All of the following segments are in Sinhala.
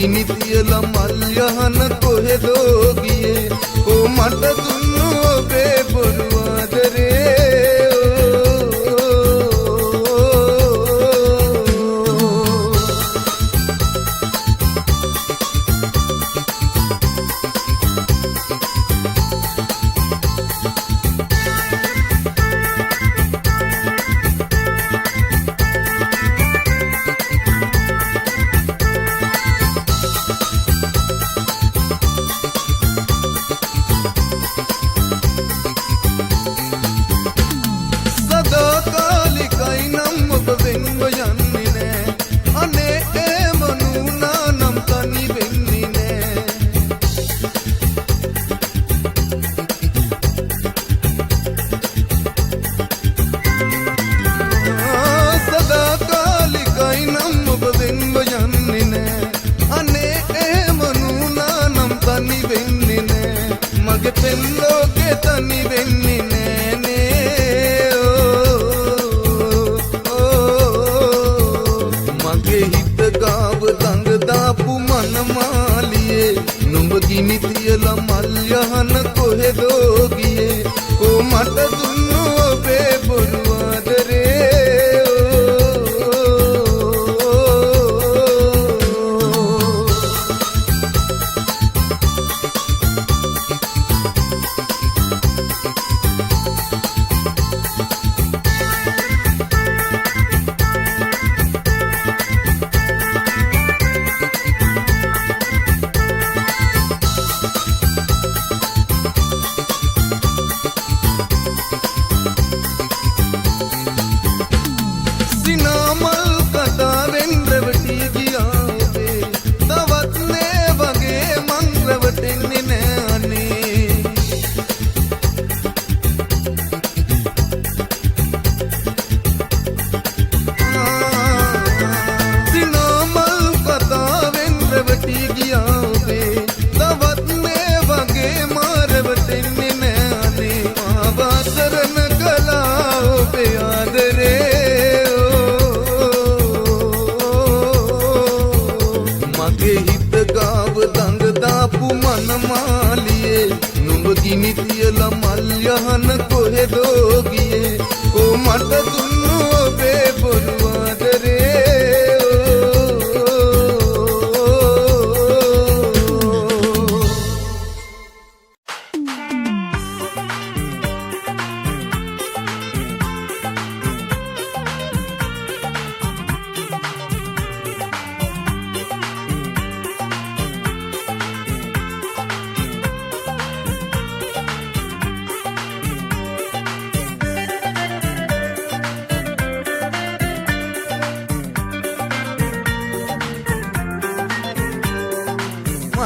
ගිනි තියලා මල් යහන කොහෙදෝ ගියේ ඕ මට දුන්නු ඔබේ බොරු ආදරේ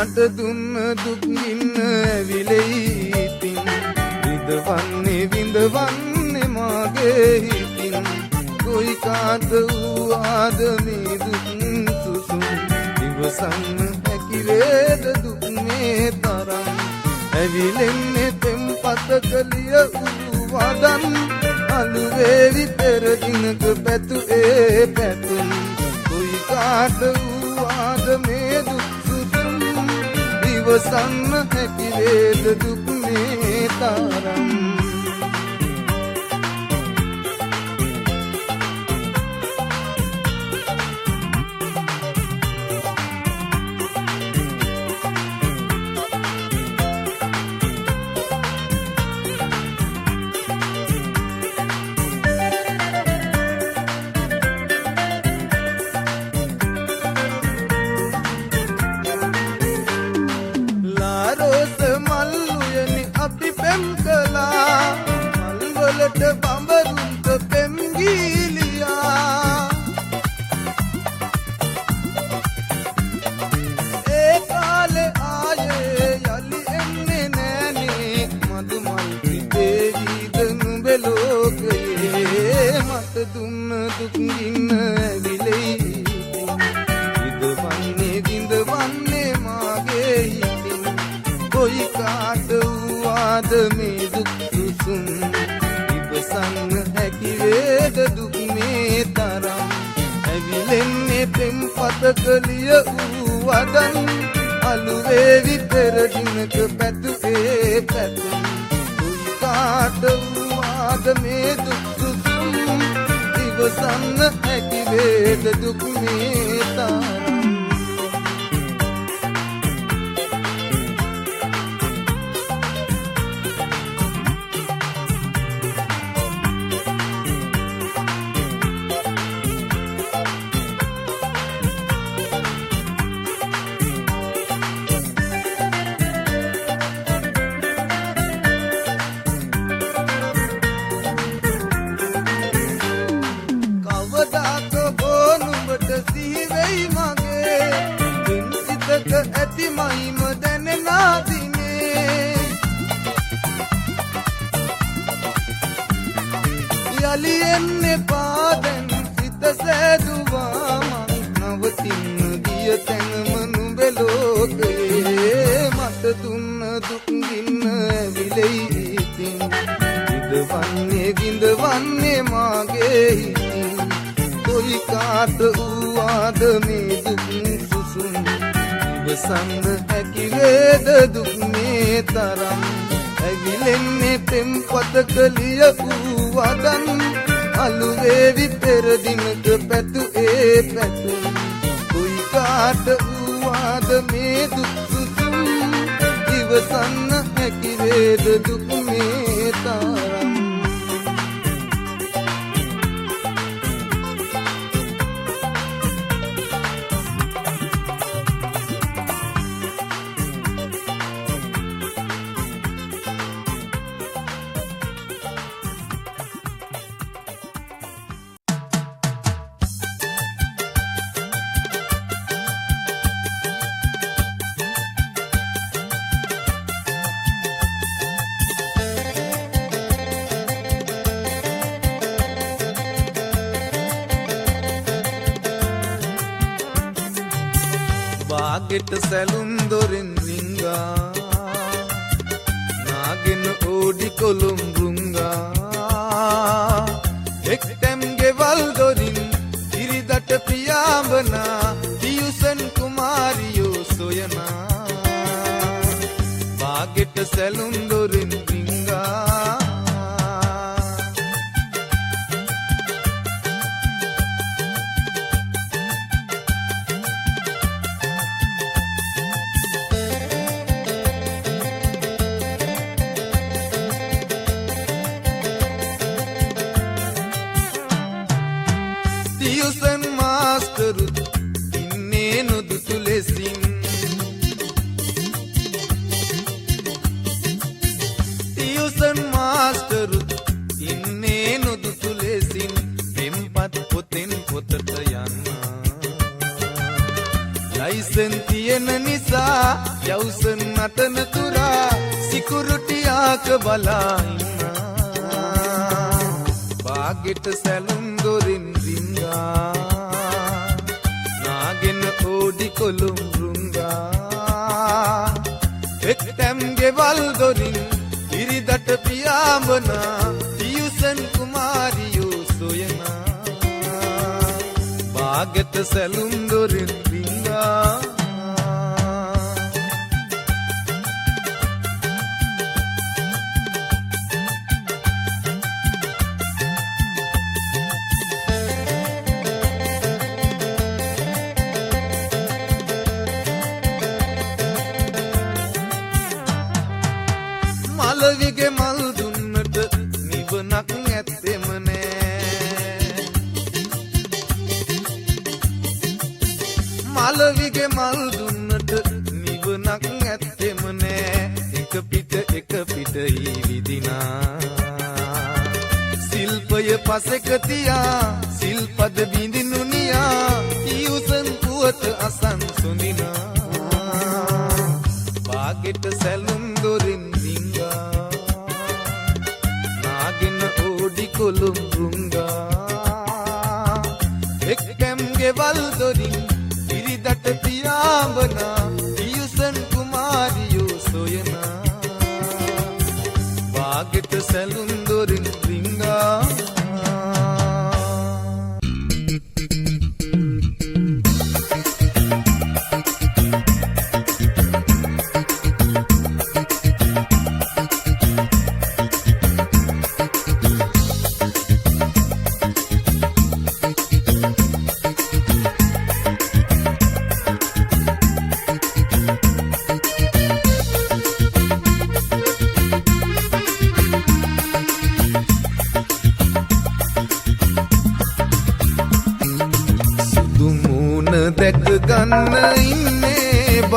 මට දුන්න දුක් ගින්න ඇවිලෙයි ඉතින් විඳවන්නේ විඳවන්නේ මාගේ හිතින් කොයි කාද වූාද මේ දුක් සුසුම් ඉවසන්න හැකි වේද දුක් මේ තරම් ඇවිලෙන්නේ පෙම්පතක ලිය වූ වදන් අලු වේවි පෙර දිනක පැතු ඒ පැතුම් කොයි කාද වූාද මේ දුක් ඉවසන්න හැකි වේද දුක් මේ තරම් බඹරුන්ට පෙම් ගීලියා ඒ කාලේ ආයේ යලි එන්නේ නෑනේ මදු මල් පිටේ වීදන් බෙලෝකයේ මට දුන්න දුක් ගින්න ඇවිලෙයි විඳවන්නේ විඳවන්නේ මාගේ හිතින් කොයි කාට වූාද මේ දුක් සුසුම් ඉවසන්න හැකි වේද දුක් මේ තරම් ඇවිලෙන්නේ පෙම්පතක ලිය වූ වදන් අලු වේවි පෙර දිනක පැතුේ පැතුම් දුයි කාට වූවාද මේ දුක් සුසුම් ඉවසන්න හැකි වේද දුක් මේ තරම් ඇති මහිම දැනෙනා දිනේ යලි එන්නේ පාදෙන් සිත සෑදුවා මං නවතින්න ගිය තැනම නුඹේ ලෝකේ මට දුන්න දුක් ගින්න ඇවිලෙයි ඉතින් ගිඳවන්නේ මාගේ හිතින් කොයි කාට වූවාද මේ දුක් සුසුම් ඉවසන්න හැකි වේද දුක් මේ තරම් ඇවිලෙන්නේ පෙම්පතක ලියපු වදන් අලු වේවි පෙර දිනක පැතුේ පැතුම් කොයි කාට වූවාද මේ දුක් සුසුම් ඉවසන්න හැකි වේද දුක් මේ තරම් ගෙට සැලුම් දොරෙන් රිංගා නාගෙන ඕඩි කොළුම් රුංගා එක්තැම් ගෙවල් දොරින් ඉරිදට පියාඹනා පියුසන් කුමාරියෝ සොයනා වාගෙට සැලුම් දොරෙන් රිංගා තියෙන නිසා යවුසන් නටන තුරා සිකුරුටියාක බලා ඉන්නා බාගෙට සැලුම් දොරින් රිංගා නාගෙන ඕඩි කොළුම් රුංගා එක්තැම් ගෙවල් දොරින් ඉරිදට පියාඹනා පියුසන් කුමාරියෝ සොයනා බාගෙට සැලුම් දොරින් රිංගා මලවිගේ මල් දුන්නට නිවනක් ඇත්තෙම නෑ මලවිගේ මල් දුන්නට නිවනක් ඇත්තෙම නෑ එක පිට විදිනා සිල්පය පසෙක තියා සිල්පද බිඳිනු නියා පියුසන් පුවත අසන් සොඳිනා බාගෙට සැලුම් දොරින් නාගෙන ඕඩි කොළුම් රුංගා එක්කැම් ගෙවල් දොරින් ඉරිදට පියාඹනා පියුසන් කුමාරියෝ සොයනා බාගෙට සැලුම් දොරින් රිංගා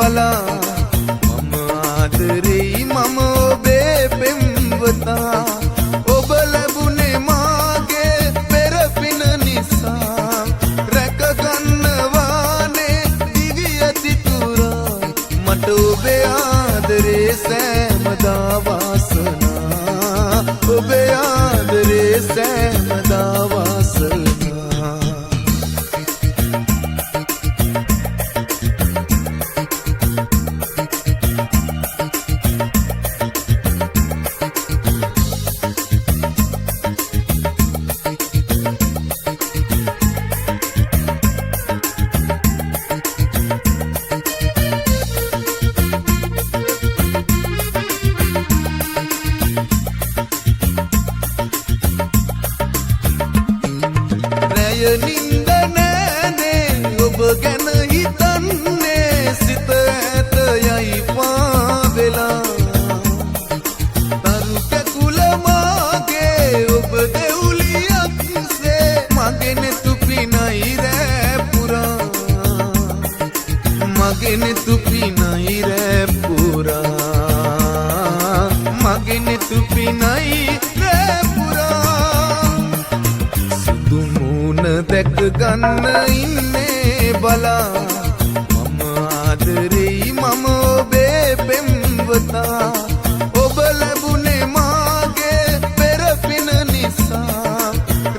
බලා මම ආදරෙයි මම ඔබේ පෙම්වතා ඔබ ලැබුණේ මාගේ පෙර පින නිසා රැකගන්නවානේ දිවි ඇති තුරා මට ඔබේ ආදරේ සෑමදා වාසනා ඔබේ ආදරේ සෑමදා වාසනා නින්ද නෑනේ ඔබ ගැන හිතන්නේ සිත ඇත යයි පාවෙලා තරු කැකුල මාගේ ඔබ දෙවුලියක්සේ මගෙන තුපිනයි රෑ පුරා මගෙන තුපිනයි රෑ පුරා මගෙන තුපිනයි රෑ පුරා දැක ගන්න ඉන්නේ බලා මම ආදරෙයි මම ඔබේ පෙම්වතා ඔබ ලැබුණේ මාගේ පෙර පින නිසා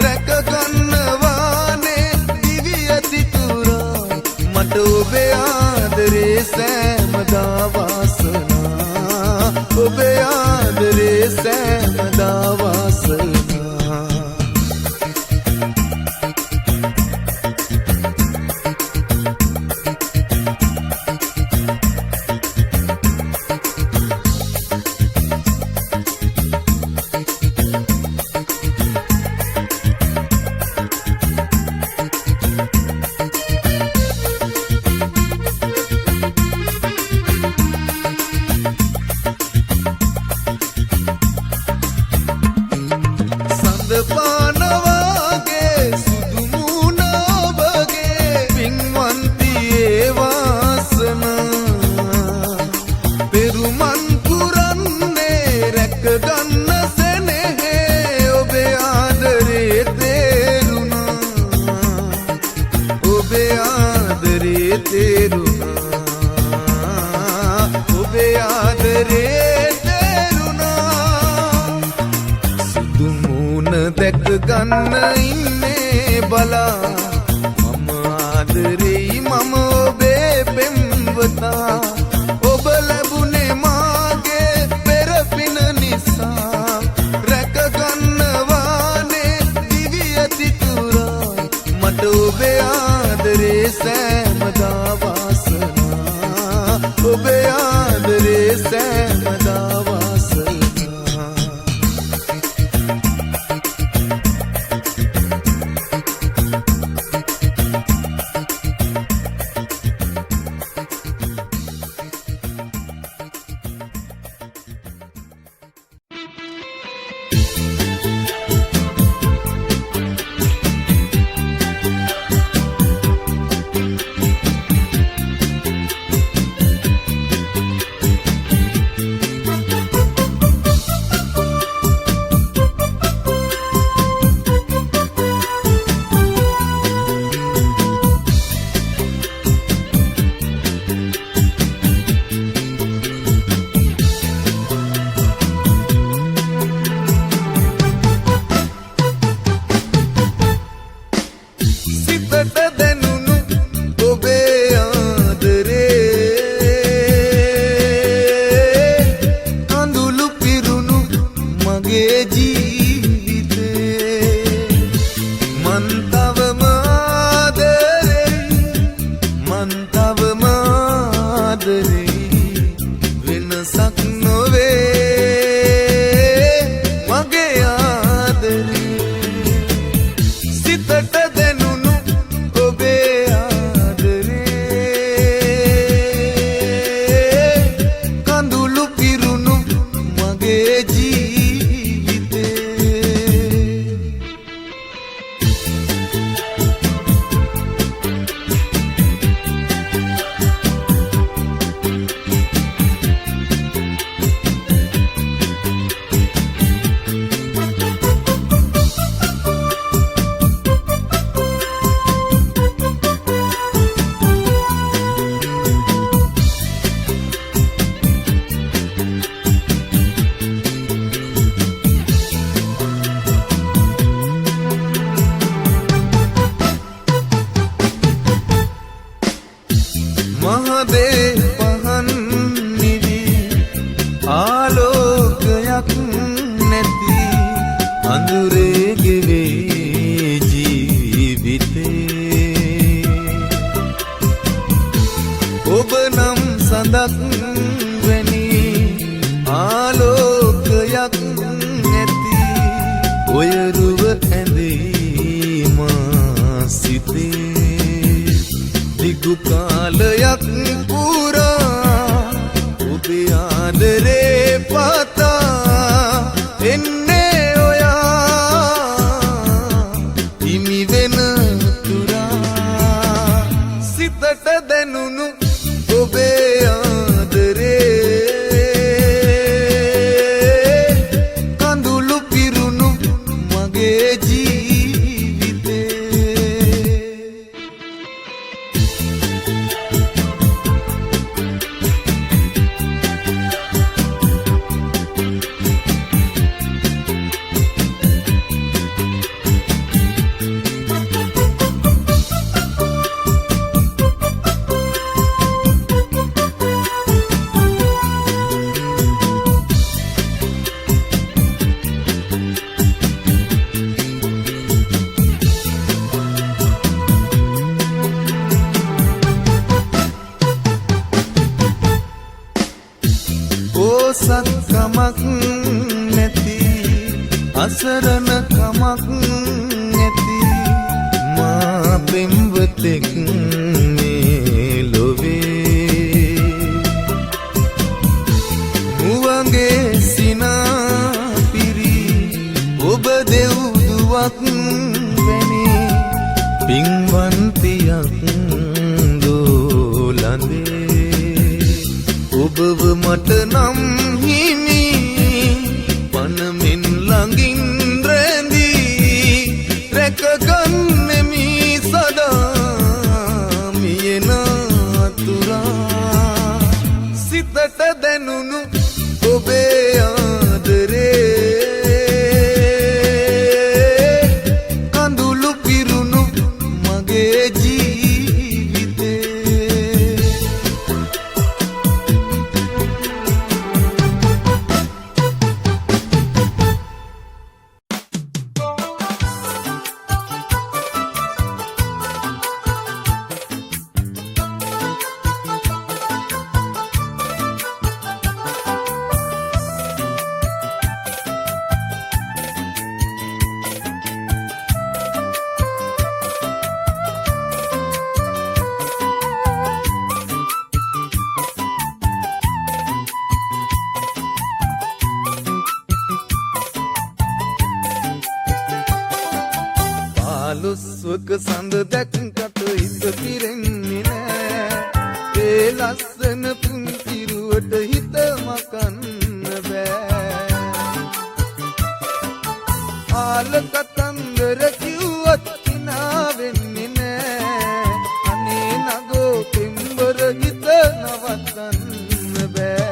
රැකගන්නවානේ දිවි ඇති තුරා මට ඔබේ ආදරේ සෑමදා වාසනා ඔබේ ආදරේ සෑමදා වාසනා පානවාගේ සුදු මුණ ඔබගේ පින්වන්තියේ වාසනා පෙරුමන් පුරන්නේ රැකගන්න සෙනෙහේ ඔබේ ආදරේ තේරුණා ඔබේ ආදරේ තේරුණා ඔබේ ආදරේ දැක ගන්න ඉන්නේ බලා මම ආදරෙයි මම ඔබේ පෙම්වතා ඔබ ලැබුණේ මාගේ පෙර පින නිසා රැකගන්නවානේ දිවි ඇති තුරා මට ඔබේ ආදරේ සෑමදා වාසනා ඔබේ ආදරේ සෑමදා වාසනා ඔබ නම් සඳක් වැනි ආලෝකයක් නැති ඔය රුව ඇඳේ මා සිතේ දිගු කාලයක් පුරා ඔබේ ආදරේ පාතා එන්නේ ඔයා හිමි වෙන තුරා සිතට දැනුණු ඔබේ ආදරේ කඳුළු පිරුණු මගේ ජීවිතේ සත්කමක් නැති අසරණ කමක් නැති මා පෙම්වතෙක් මේ ලොවේ මුවගේ සිනා පිරි ඔබ දෙව්දුවක් වැනි පින්වන්තියක් දෝලඳේ ඔබව මට නම් හිමි පනමින් ළඟින් රැඳී රැකගන්නෙමි සදා මියෙන අතුරා සිතට දැනුණු ඔබේ ආදරේ කඳුළු පිරුණු මගේ ජීවිතේ ලොස්වක සඳ දැක්කට හිත පිරෙන්නේ නෑ ඒ ලස්සන පුන්තිරුවට හිත මකන්න බෑ ආල කතන්දර කිව්වත් හිනා වෙන්නේ නෑ අනේ නගෝ පෙම්බර හිත නවත්තන්න බෑ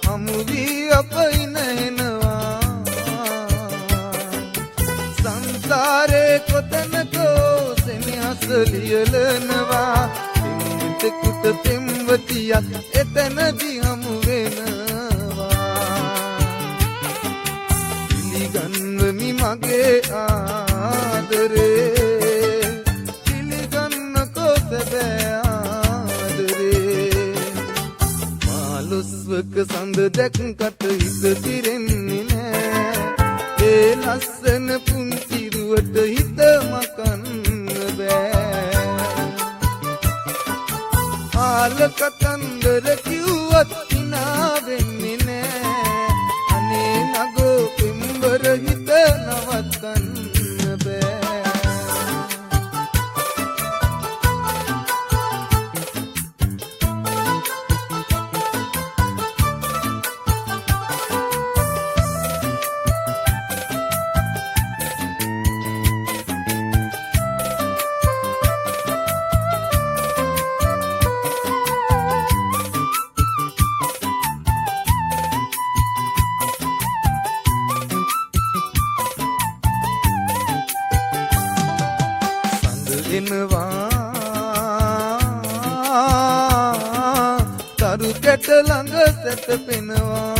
හමුවී අප ඉනනවා සංසාරේ කොතනකෝ සෙනෙහස ලියලනවා පින්විතෙකුට පෙම්වතියක් එතනදි හමු වෙනවා පිළිගන්වමි මගේ ආදරේ පිළිගන්නකෝ සැබෑ ලොස්වක සඳ දැක්කට හිත පිරෙන්නේ නෑ ඒ ලස්සන පුන්තිරුවට හිත මකන්න බෑ ආල කතන්දර කිව්වත් හිනා වෙන්නේ නෑ අනේ නගෝ පෙම්බර හිත නවත්තන්න බෑ එනවා තරු කැට ළඟ සැතපෙනවා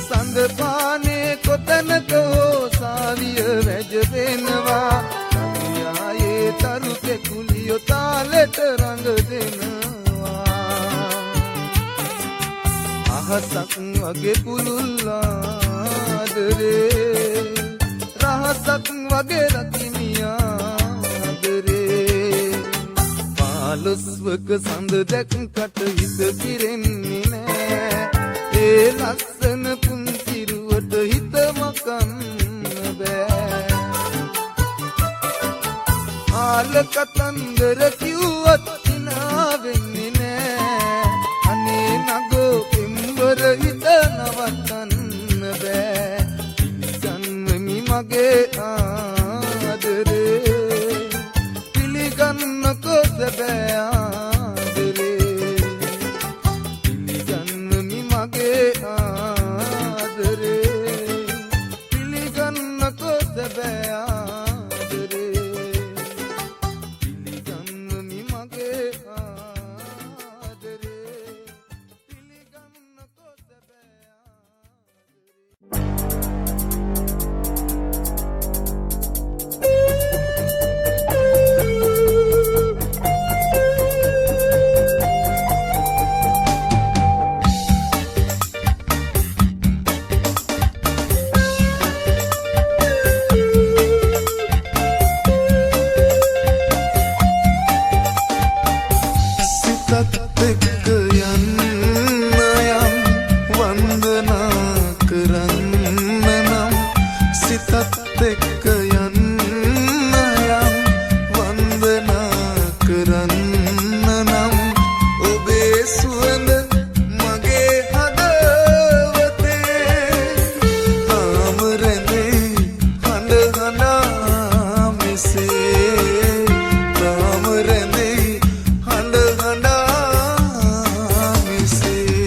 සඳ පානේ කොතනක හෝ සාවිය වැජවෙනවා කවියායේ තරු කෙකුලියෝ තාලෙට රඟ දෙනවා අහසක් වගේ පුළුල් ආදරේ රහසක් වගේ රකිමියාදරේ පාලොස්වක සඳ දැක්කට හිත පිරෙන්නේ නෑ ඒ ලස්සන පුන්තිරුවට හිත මකන්න බෑ ආල කතන්දර කිව්වත් හිනා වෙන්නේ නෑ අනේ නගෝ පෙම්වර හිත නවත්තන්න බෑ පිළිගන්වමි මගේ ආදරේ පිළිගන්නකෝ සැබෑ ආදරේ පිළිගන්වමි මගේ ආදරේ පිළිගන්නකෝ සැබෑ ආදරේ පිළිගන්වමි මගේ ආදරේ පිළිගන්නකෝ සැබෑ සිතත් එක්ක යන්න යම් වන්දනා කරන්න නම් සිතත් එක්ක යන්න යම් වන්දනා කරන්න නම් ඔබේ සුවඳ මගේ හදවතේ තාම රැඳේ හඬ හඬා මෙසේ තාම රැඳේ හඬ හඬා මෙසේ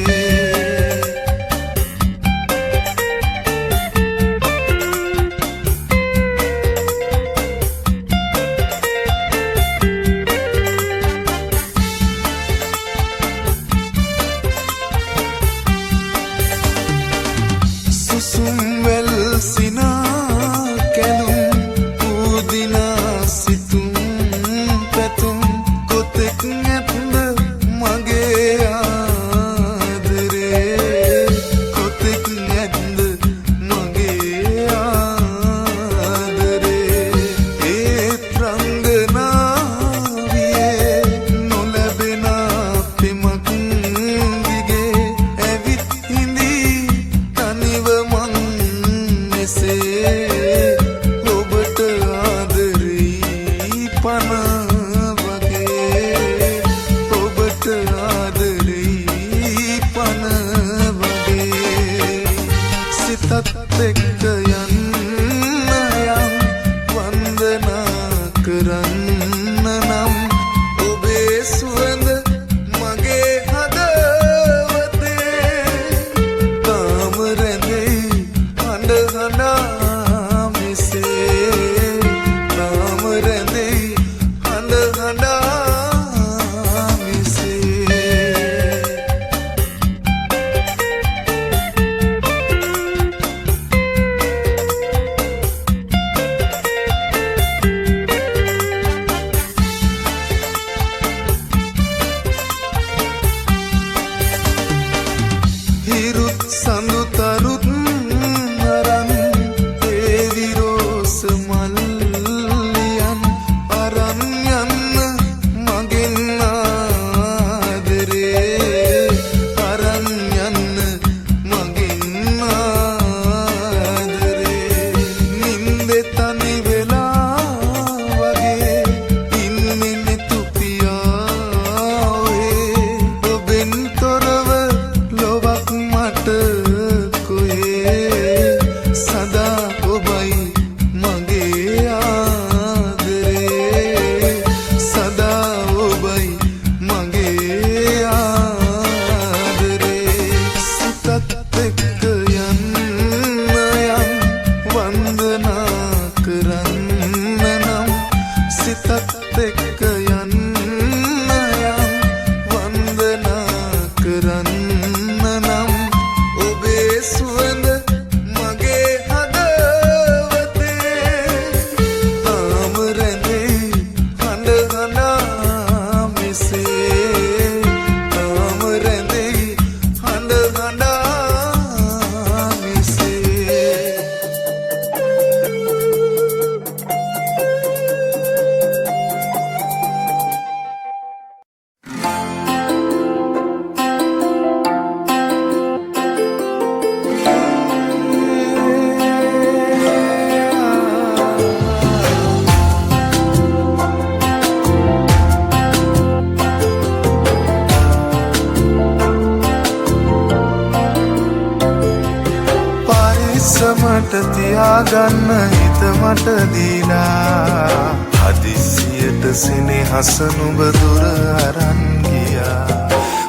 තියාගන්න හිත මට දීලා හදිසියට සෙනෙහස නුඹ දුර අරන් ගියා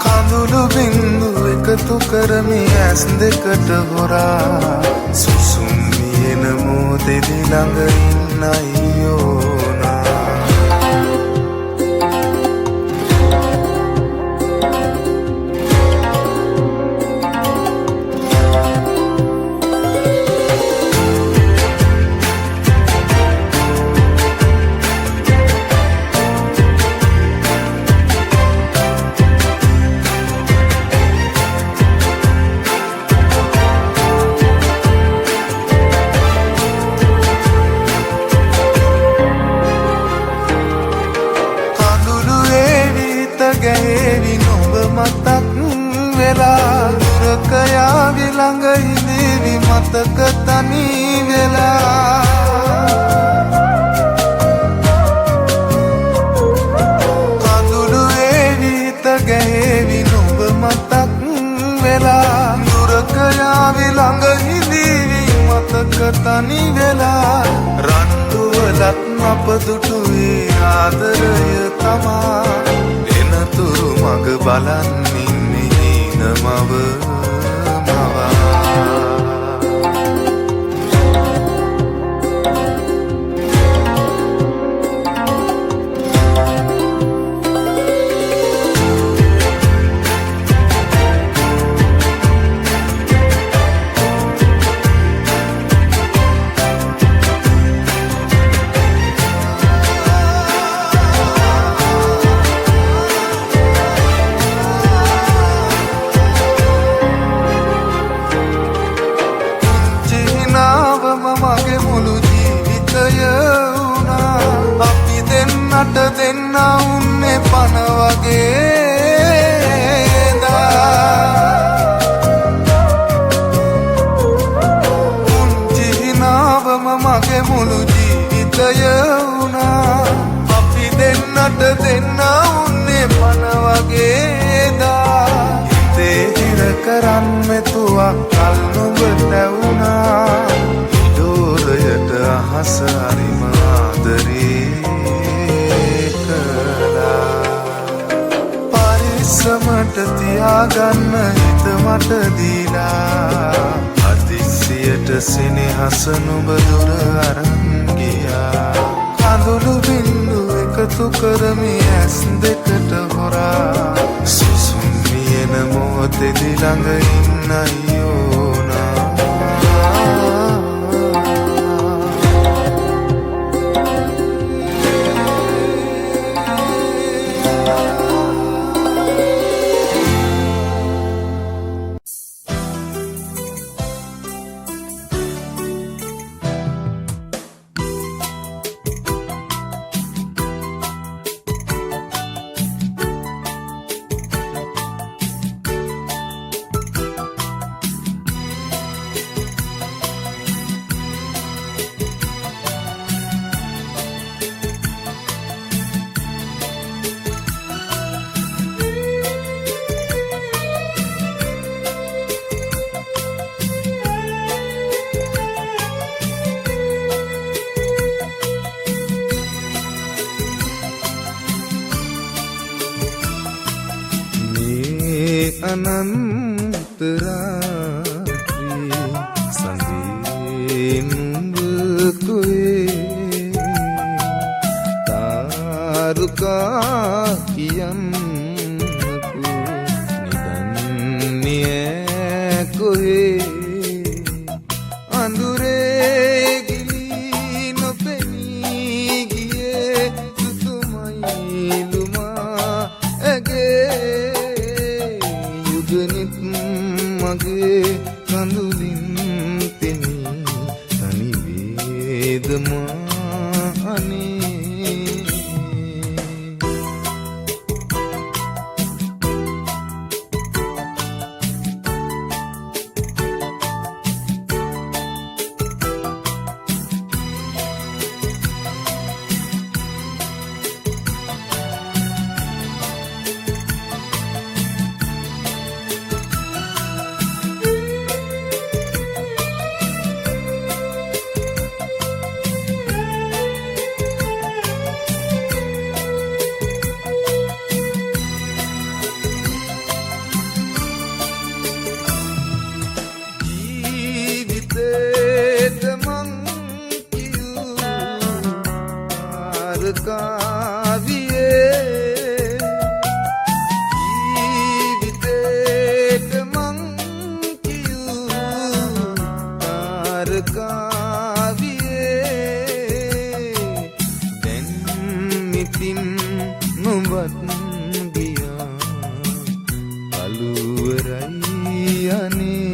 කඳුළු බින්දු එකතු කරමි ඇස් දෙකට හොරා සුසුම් වියන මොහොතෙදි ළඟ ඉන්නයි ඕනා ගැහෙවි නොඹ මතක් වෙලා දුරක යාවි ළඟ ඉඳීවි මතක තනි වෙලා කඳුළු ඒවි හිත ගැහෙවි නොඹ මතක් වෙලා දුරක යාවි ළඟ ඉඳීවි මතක තනි වෙලා රන්දුවලත් අප දුටුවේ ආදරය තමා තුරු මග බලන්නේ නමව මවා මගේ මුළු ජීවිතය වුණා අපි දෙන්නට දෙන්න උන්නේ පන වගේ පුංචි හිනාවම මගේ මුළු ජීවිතය වුණා අපි දෙන්නට දෙන්න උන්නේ පන වගේ හිතේ හිර කරන් මෙතුවා කල් නුඹ නැවුණා යට අහස හරිම ආදරේ කළා පරිස්සමට තියාගන්න හිත මට දීලා හදිසියට සෙනෙහස නුඹ දුර අරන් ගියා කඳුළු බින්දු එකතු කරමි ඇස් දෙකට හොරා සුසුම් වියන මොහොතෙදි ළඟ ඉන්නයි ඕනා අනන්ත රාත්‍රී සඳේ නුඹ කොහේ තාරුකා කියන්නකෝ නිදන්නේ කොහේ අඳුරේ ගිලී නොපෙනී ගියේ සුසුමයි ලුමා ඇගේ යුගනිත් මගේ කඳුලින් පෙනී තනි වේදමා අනේ තාරකාවියේ ජීවිතේට මං කියූ තාරකාවියේ දැන් ඉතින් නුඹත් ගියා කළුවරයි අනේ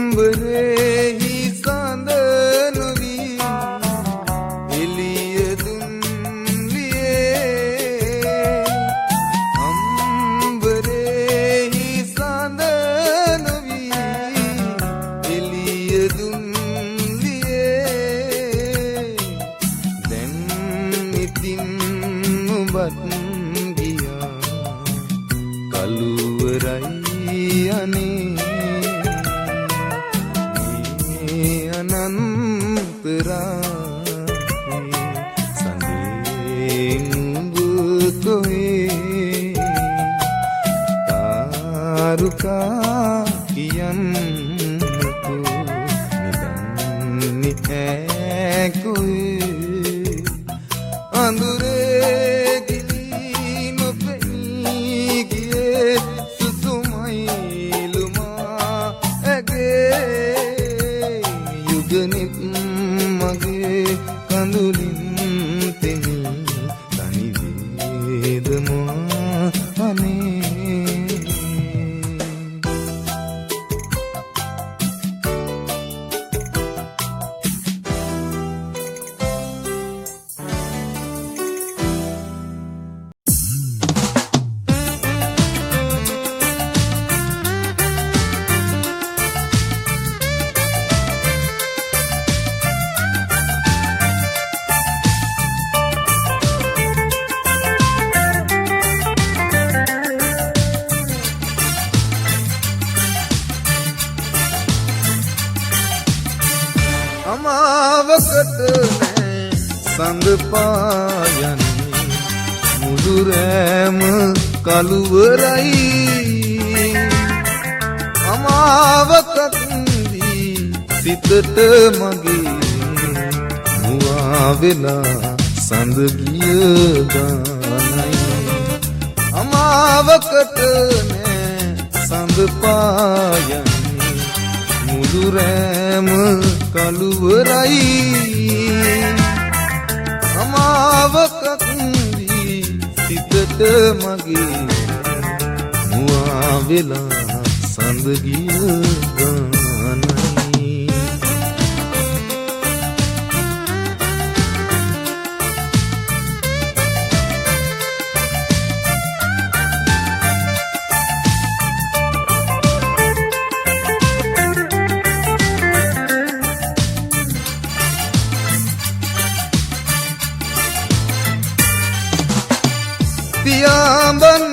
අම්බරෙහි සඳ නොවී එළිය දුන්ලියේ අම්බරෙහි සඳ නොවී එළිය දුන්ලියේ දැන් ඉතින් ඔබත් ගියා කළුවරයි අනේ අනන්තරායේ සඳේ නුඹ කොහේ තාරුකා කියන්නකෝ නිදන්නේ ඈ කොහේ අඳුරේ ගිලී නොපෙනී ගියේ සුසුමයිලුමා ඇගේ යුගනිත් මගේ කඳුලින් තෙමි තනි වේදමා අනේ අමාවකට නෑ සඳ පායන්නේ මුළු රෑම කළුවරයි අමාවකත්දී සිතට මගේ මුවා වෙලා සඳ ගිය ගානයි අමාවකට නෑ සඳ පායන්නේ මුළු රෑම කළුවරයි අමාවකත්දී සිතට මගේ මුවා වෙලා සඳ ගිය ගානයි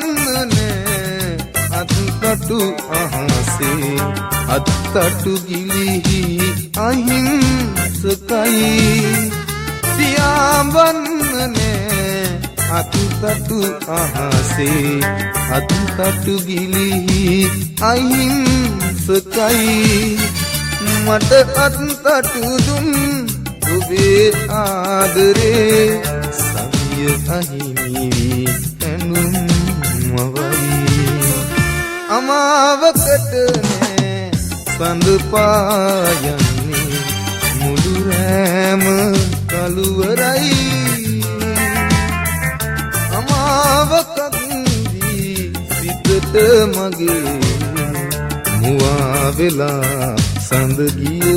පියාඹන්නනේ අත්කටු අහසේ අත්තටු ගිලිහි අහිංසකයි පියාඹන්නනේ අත්තටු අහසේ අත්තටු ගිලිහි අහිංසකයි මට අත්තටු දුන් ඔබේ ආදරේ සවිය අහිමි අමාවකට නෑ සඳ පායන්නේ මුළු රෑම කළුවරයි අමාවකත්දී සිතට මගේ මුවා වෙලා සඳ ගිය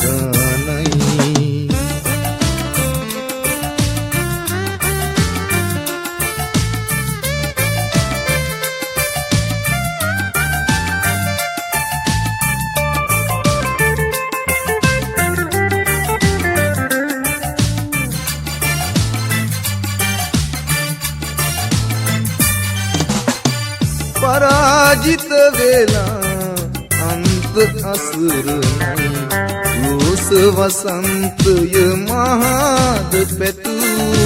ගානයි පරාජිත වෙලා අන්ත අසුරයි රෝස වසන්තය මහාද පැතූ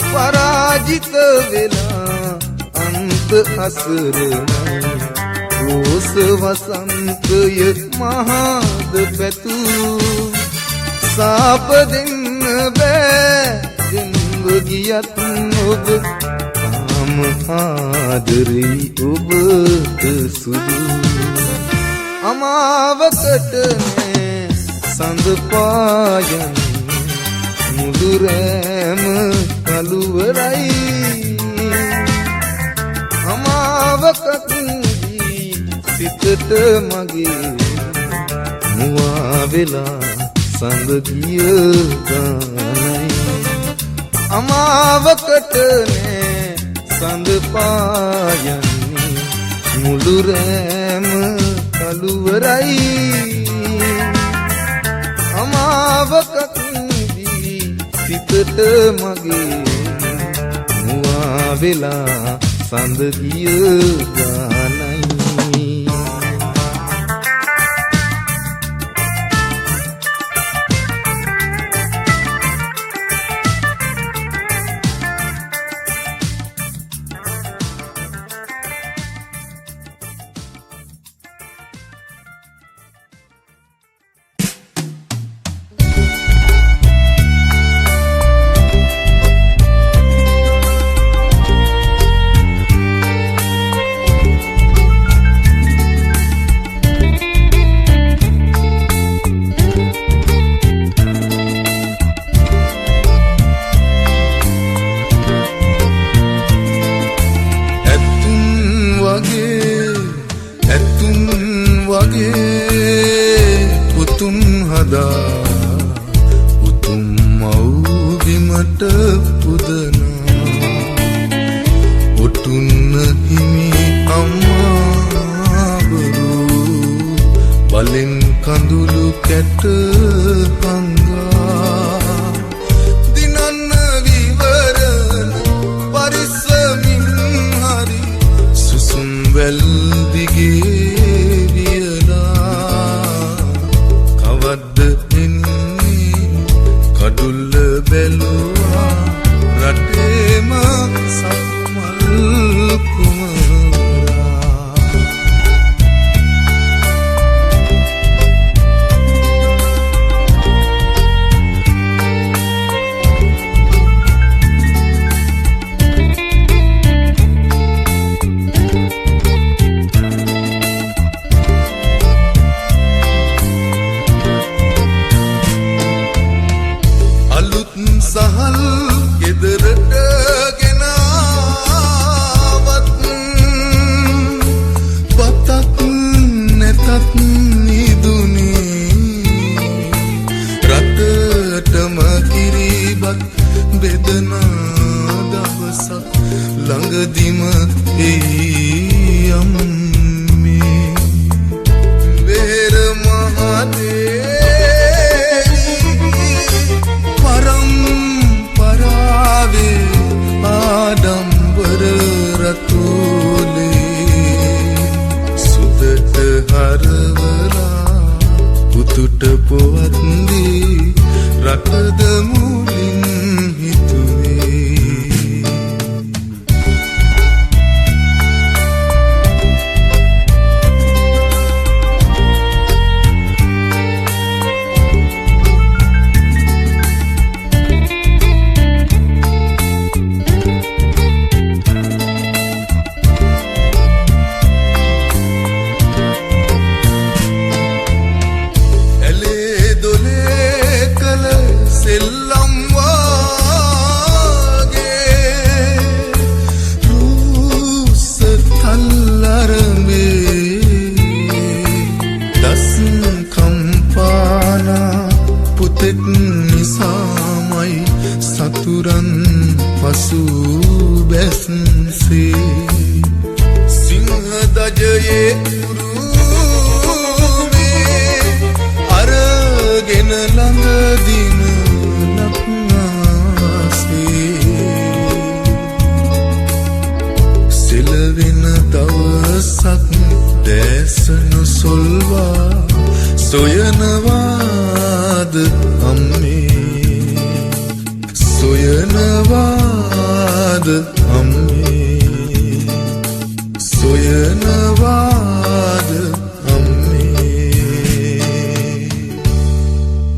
පරාජිත වෙලා අන්ත අසුරයි රෝස වසන්තය මහාද පැතූ සාප දෙන්න බෑ දෙන්ව ගියත් ඔබ තාම ආදරේ ඔබට සුදු අමාවකට නෑ සඳ පායන් මුදු රෑම කළුවරයි අමාවකදී සිතට මගේ මුවා වෙලා සඳ ගිය ගානයි අමාවකට නෑ සඳ පායන්නේ මුළු රෑම කළුවරයි අමාවකදී සිතට මගේ මුවා වෙලා සඳ ගිය ගානයි තව සොල්වා සොයනවාද අම්මේ සොයනවාද